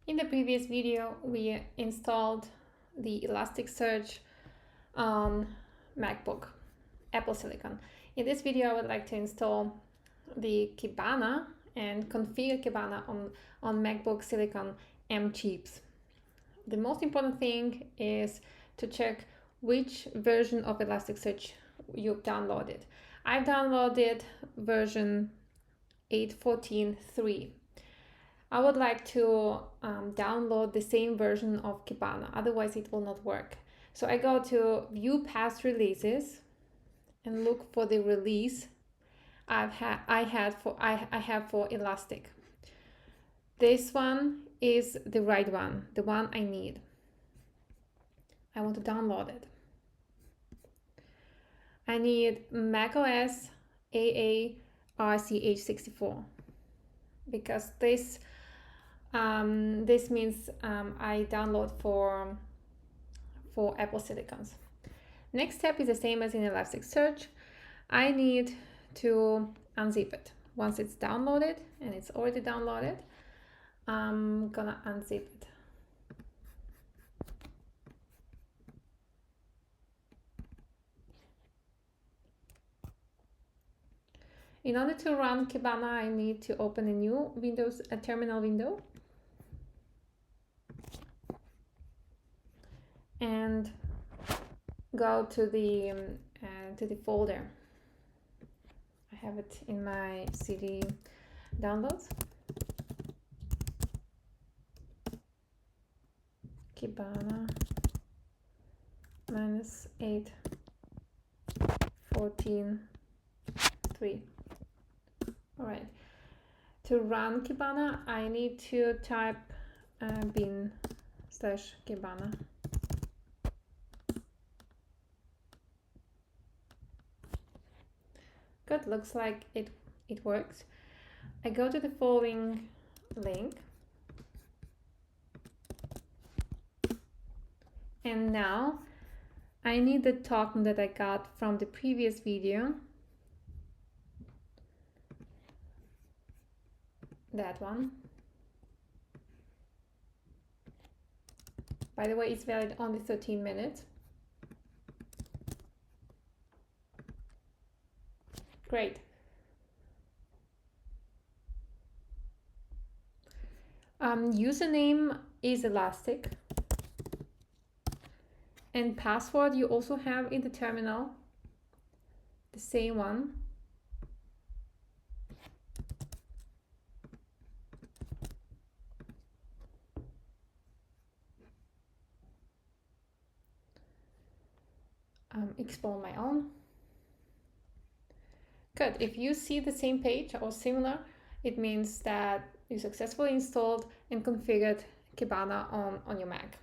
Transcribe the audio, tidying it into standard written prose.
In the previous video, we installed the Elasticsearch on MacBook, Apple Silicon. In this video, I would like to install the Kibana and configure Kibana on MacBook Silicon M chips. The most important thing is to check which version of Elasticsearch you've downloaded. I've downloaded version 8.14.3. I would like to download the same version of Kibana, otherwise it will not work. So I go to View Past Releases and look for the release I have for Elastic. This one is the right one, the one I need. I want to download it. I need macOS AARCH64 because this means I download for Apple Silicons. Next step is the same as in Elasticsearch. I need to unzip it. Once it's downloaded, and it's already downloaded, I'm gonna unzip it. In order to run Kibana, I need to open a new terminal window, and go to the folder. I have it in my CD downloads. Kibana -8.14.3. All right. To run Kibana, I need to type bin/Kibana. Good, looks like it works. I go to the following link. And now I need the token that I got from the previous video. That one. By the way, it's valid only 13 minutes. Great. Username is Elastic. And password you also have in the terminal. The same one. Explore my own. Good. If you see the same page or similar, it means that you successfully installed and configured Kibana on your Mac.